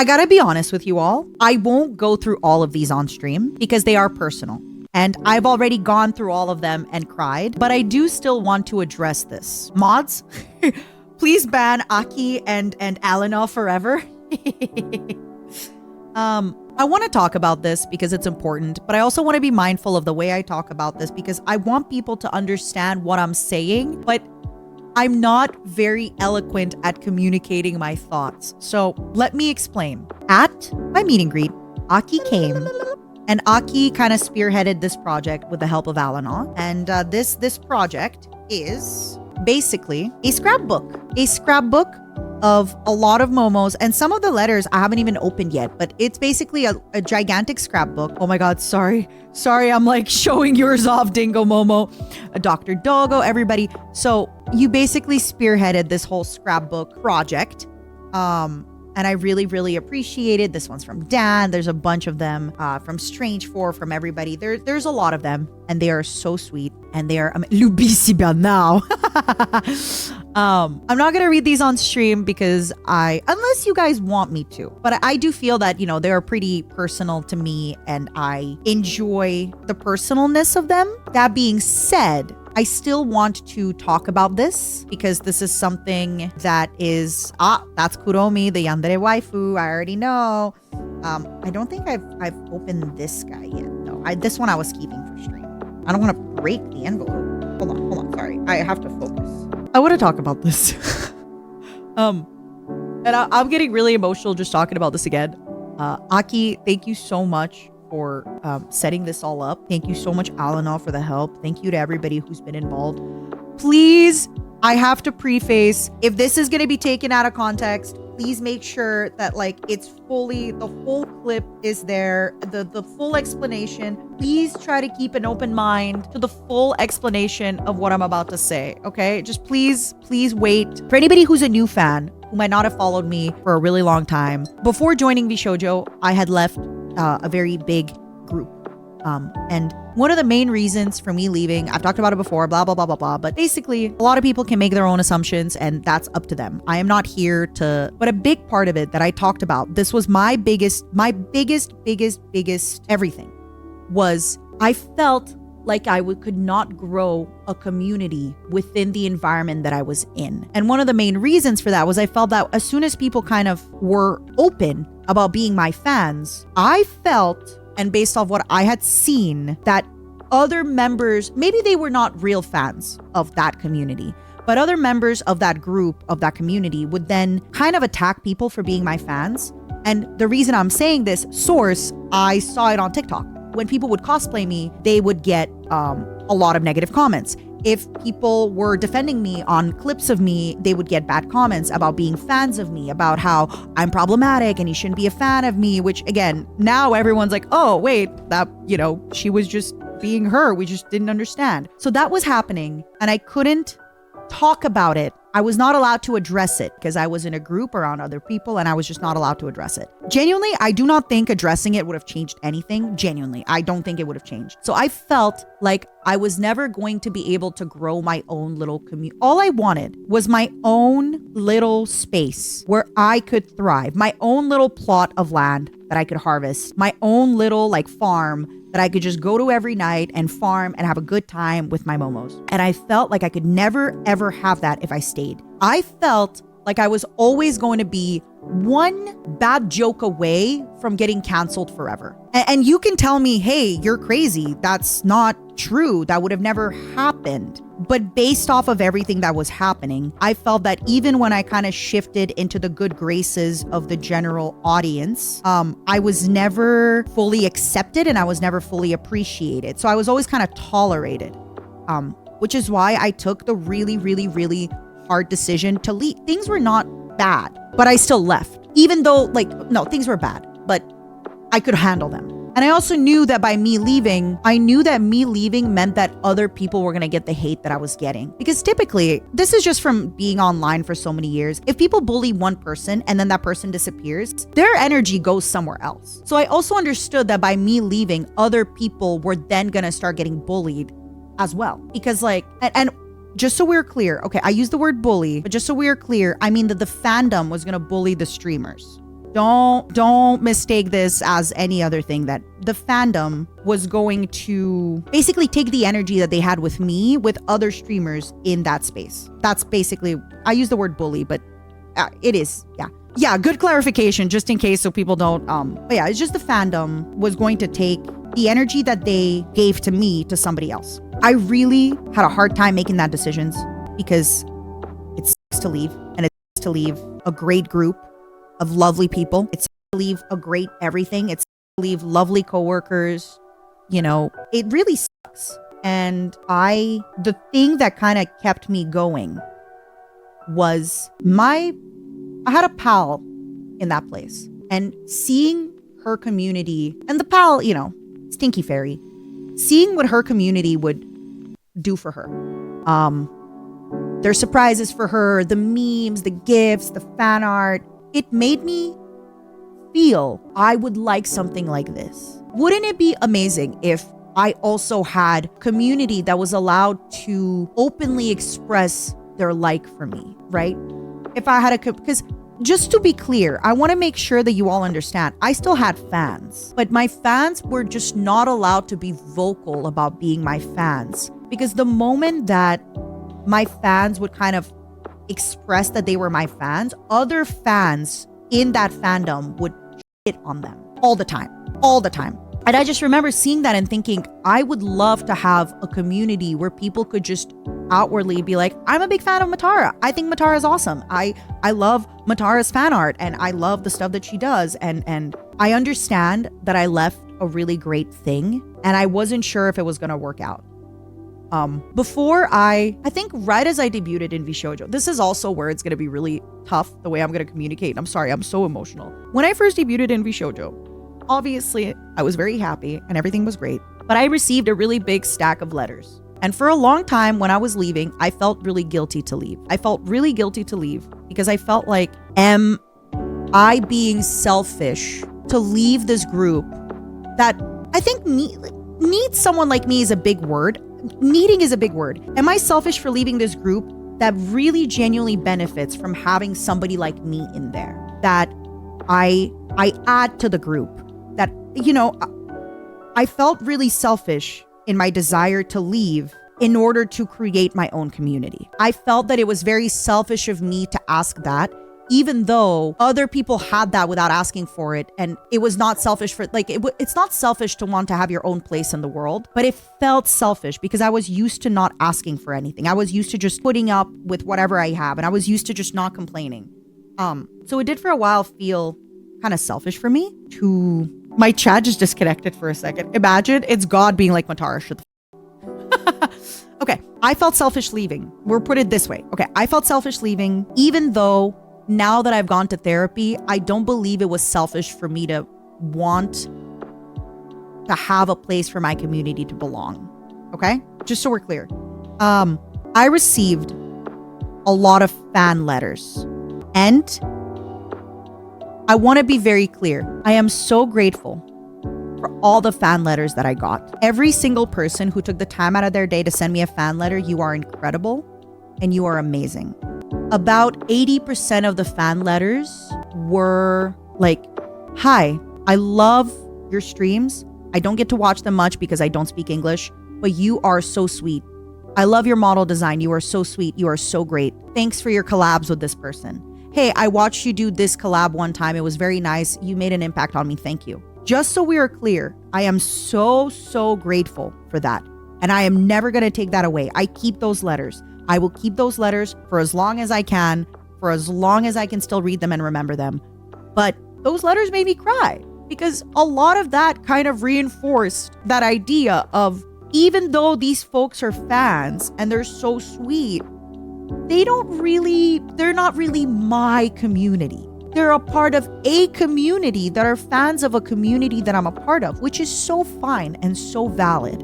I gotta be honest with you all. I won't go through all of these on stream because they are personal. And I've already gone through all of them and cried. But I do still want to address this. Mods, please ban Aki and Alana forever. I want to talk about this because it's important, but I also want to be mindful of the way I talk about this because I want people to understand what I'm saying, but I'm not very eloquent at communicating my thoughts. So let me explain. At my meet and greet, Aki came and Aki kind of spearheaded this project with the help of Alana. And this project is basically a scrapbook. A scrapbook of a lot of momos, and some of the letters I haven't even opened yet, but it's basically a gigantic scrapbook. Oh my god, sorry, I'm like showing yours off, Dingo Momo, Dr. Dogo, everybody. So you basically spearheaded this whole scrapbook project, and I really appreciated. This one's from Dan. There's a bunch of them from Strange4, from everybody. There's a lot of them, and they are so sweet, and they are Lubisiba now. I'm not gonna read these on stream because unless you guys want me to, but I do feel that, you know, they are pretty personal to me and I enjoy the personalness of them. That being said, I still want to talk about this because this is something that is, that's Kuromi, the yandere waifu. I already know. I don't think I've opened this guy yet though. This one I was keeping for stream. I don't want to break the envelope. Hold on, sorry. I have to focus. I want to talk about this. And I'm getting really emotional just talking about this again. Aki, thank you so much for setting this all up. Thank you so much, Alana, for the help. Thank you to everybody who's been involved. Please, I have to preface, if this is going to be taken out of context, please make sure that like it's fully, the whole clip is there, the full explanation. Please try to keep an open mind to the full explanation of what I'm about to say, okay? Just please wait. For anybody who's a new fan, who might not have followed me for a really long time, before joining VShojo, I had left a very big group. And one of the main reasons for me leaving, I've talked about it before, blah, blah, blah, blah, blah. But basically, a lot of people can make their own assumptions and that's up to them. I am not here to, but a big part of it that I talked about, this was my biggest everything, was I felt like I could not grow a community within the environment that I was in. And one of the main reasons for that was I felt that as soon as people kind of were open about being my fans, I felt, and based off what I had seen, that other members, maybe they were not real fans of that community, but other members of that group, of that community, would then kind of attack people for being my fans. And the reason I'm saying this, source, I saw it on TikTok. When people would cosplay me, they would get a lot of negative comments. If people were defending me on clips of me, they would get bad comments about being fans of me, about how I'm problematic and you shouldn't be a fan of me, which again, now everyone's like, oh, wait, that, you know, she was just being her. We just didn't understand. So that was happening and I couldn't talk about it. I was not allowed to address it because I was in a group around other people and I was just not allowed to address it. Genuinely, I do not think addressing it would have changed anything. Genuinely, I don't think it would have changed. So I felt like I was never going to be able to grow my own little community. All I wanted was my own little space where I could thrive, my own little plot of land that I could harvest, my own little like farm that I could just go to every night and farm and have a good time with my momos. And I felt like I could never, ever have that if I stayed. I felt like I was always going to be one bad joke away from getting canceled forever. And you can tell me, hey, you're crazy. That's not true. That would have never happened. But based off of everything that was happening, I felt that even when I kind of shifted into the good graces of the general audience, I was never fully accepted and I was never fully appreciated. So I was always kind of tolerated, which is why I took the really hard decision to leave. Things were not bad, but I still left. Even though, like, no, things were bad, but I could handle them. And I also knew that by me leaving, meant that other people were going to get the hate that I was getting. Because typically, this is just from being online for so many years. If people bully one person and then that person disappears, their energy goes somewhere else. So I also understood that by me leaving, other people were then going to start getting bullied as well. Because like, and just so we're clear, okay, I use the word bully, but just so we're clear, I mean that the fandom was going to bully the streamers. Don't mistake this as any other thing, that the fandom was going to basically take the energy that they had with me with other streamers in that space. That's basically, I use the word bully, but it is, yeah. Yeah, good clarification, just in case so people don't, but yeah, it's just the fandom was going to take the energy that they gave to me to somebody else. I really had a hard time making that decisions because it sucks to leave, and it sucks to leave a great group of lovely people. It's to leave a great everything. It's to leave lovely coworkers. You know, it really sucks. And the thing that kind of kept me going was I had a pal in that place, and seeing her community and the pal, you know, Stinky Fairy, seeing what her community would do for her. Their surprises for her, the memes, the gifts, the fan art. It made me feel I would like something like this. Wouldn't it be amazing if I also had community that was allowed to openly express their like for me, right? If I had because just to be clear, I want to make sure that you all understand, I still had fans, but my fans were just not allowed to be vocal about being my fans, because the moment that my fans would kind of express that they were my fans, other fans in that fandom would shit on them all the time. And I just remember seeing that and thinking, I would love to have a community where people could just outwardly be like, I'm a big fan of Matara. I think Matara is awesome. I love Matara's fan art, and I love the stuff that she does. And I understand that I left a really great thing, and I wasn't sure if it was going to work out. Before I think right as I debuted in VShojo, this is also where it's going to be really tough, the way I'm going to communicate. I'm sorry, I'm so emotional. When I first debuted in VShojo, obviously I was very happy and everything was great, but I received a really big stack of letters. And for a long time when I was leaving, I felt really guilty to leave. I felt really guilty to leave because I felt like, am I being selfish to leave this group that I think needs someone like me is a big word. Needing is a big word. Am I selfish for leaving this group that really genuinely benefits from having somebody like me in there? That I add to the group. That, you know, I felt really selfish in my desire to leave in order to create my own community. I felt that it was very selfish of me to ask that, even though other people had that without asking for it. And it was not selfish for, like, it's not selfish to want to have your own place in the world, but it felt selfish because I was used to not asking for anything. I was used to just putting up with whatever I have, and I was used to just not complaining. So it did for a while feel kind of selfish for me to... My chat just disconnected for a second. Imagine it's God being like, Matara, shut the Okay, I felt selfish leaving. We'll put it this way. Okay, I felt selfish leaving, even though now that I've gone to therapy, I don't believe it was selfish for me to want to have a place for my community to belong. Okay, just so we're clear. I received a lot of fan letters, and I want to be very clear. I am so grateful for all the fan letters that I got. Every single person who took the time out of their day to send me a fan letter, you are incredible and you are amazing. About 80% of the fan letters were like, hi, I love your streams. I don't get to watch them much because I don't speak English, but you are so sweet. I love your model design. You are so sweet. You are so great. Thanks for your collabs with this person. Hey, I watched you do this collab one time. It was very nice. You made an impact on me. Thank you. Just so we are clear, I am so grateful for that. And I am never going to take that away. I keep those letters. I will keep those letters for as long as I can, for as long as I can still read them and remember them. But those letters made me cry because a lot of that kind of reinforced that idea of, even though these folks are fans and they're so sweet, they're not really my community. They're a part of a community that are fans of a community that I'm a part of, which is so fine and so valid,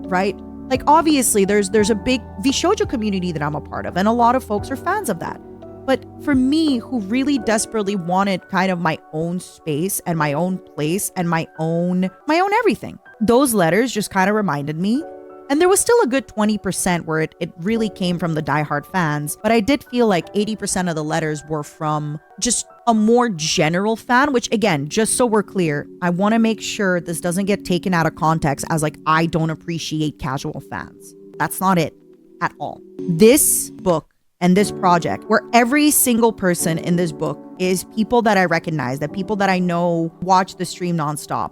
right? Like, obviously, there's a big VShojo community that I'm a part of, and a lot of folks are fans of that. But for me, who really desperately wanted kind of my own space and my own place and my own everything, those letters just kind of reminded me. And there was still a good 20% where it really came from the diehard fans. But I did feel like 80% of the letters were from just a more general fan, which again, just so we're clear, I want to make sure this doesn't get taken out of context as like, I don't appreciate casual fans. That's not it at all. This book and this project, where every single person in this book is people that I recognize, that people that I know watch the stream nonstop,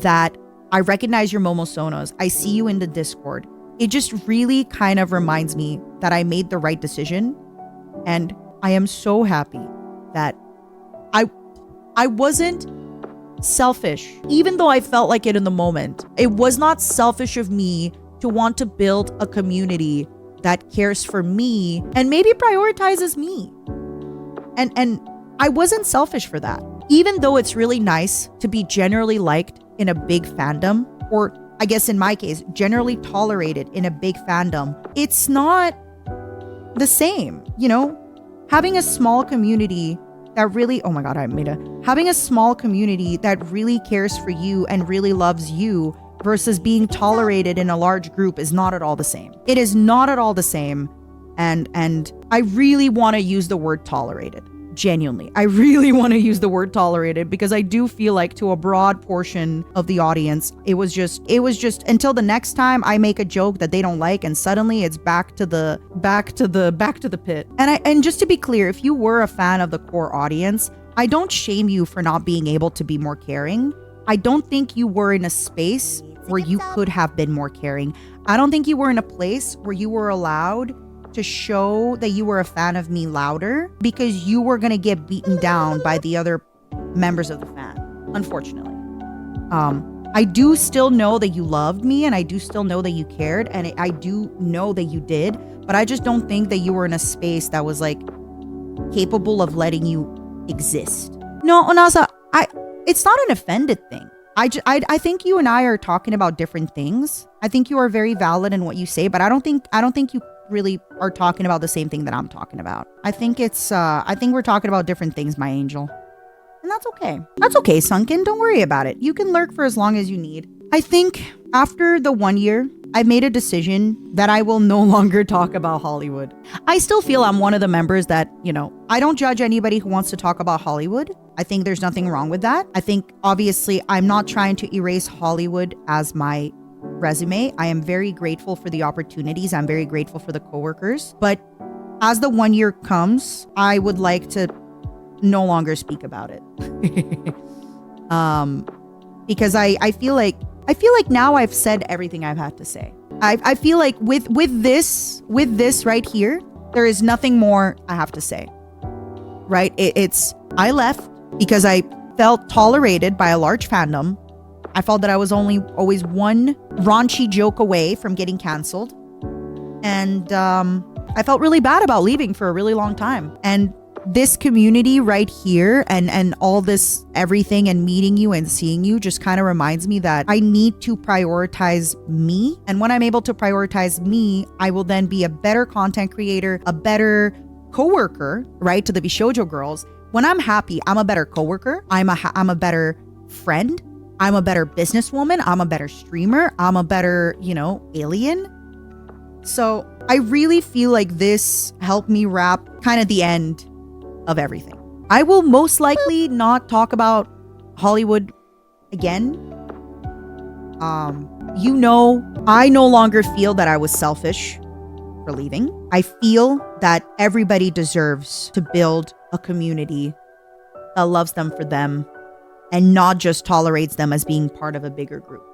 that I recognize your Momosonos, I see you in the Discord. It just really kind of reminds me that I made the right decision. And I am so happy that I wasn't selfish, even though I felt like it in the moment. It was not selfish of me to want to build a community that cares for me and maybe prioritizes me. And I wasn't selfish for that. Even though it's really nice to be generally liked in a big fandom, or I guess in my case, generally tolerated in a big fandom, it's not the same, you know? Having a small community that really, oh my God, having a small community that really cares for you and really loves you versus being tolerated in a large group is not at all the same. It is not at all the same. And I really want to use the word tolerated. Genuinely, I really want to use the word tolerated, because I do feel like to a broad portion of the audience, it was just until the next time I make a joke that they don't like, and suddenly it's back to the pit. And just to be clear, if you were a fan of the core audience, I don't shame you for not being able to be more caring. I don't think you were in a space where you could have been more caring. I don't think you were in a place where you were allowed to show that you were a fan of me louder, because you were going to get beaten down by the other members of the fan, unfortunately. I do still know that you loved me, and I do still know that you cared, and I do know that you did, but I just don't think that you were in a space that was like capable of letting you exist. No, Onasa, it's not an offended thing. I think you and I are talking about different things. I think you are very valid in what you say, but I don't think you really are talking about the same thing that I'm talking about. I think we're talking about different things, my angel. And that's okay. That's okay, Sunken. Don't worry about it. You can lurk for as long as you need. I think after the 1 year, I've made a decision that I will no longer talk about Hollywood. I still feel I'm one of the members that, I don't judge anybody who wants to talk about Hollywood. I think there's nothing wrong with that. I think, obviously, I'm not trying to erase Hollywood as my resume. I am very grateful for the opportunities. I'm very grateful for the coworkers. But as the 1 year comes, I would like to no longer speak about it. Because I feel like now I've said everything I've had to say. I feel like with this right here, there is nothing more I have to say. Right? I left because I felt tolerated by a large fandom. I felt that I was always one raunchy joke away from getting canceled. And I felt really bad about leaving for a really long time. And this community right here and all this everything and meeting you and seeing you just kind of reminds me that I need to prioritize me. And when I'm able to prioritize me, I will then be a better content creator, a better coworker, right, to the Bishoujo girls. When I'm happy, I'm a better coworker. I'm a better friend. I'm a better businesswoman. I'm a better streamer. I'm a better, alien. So I really feel like this helped me wrap kind of the end of everything. I will most likely not talk about Hollywood again. I no longer feel that I was selfish for leaving. I feel that everybody deserves to build a community that loves them for them and not just tolerates them as being part of a bigger group.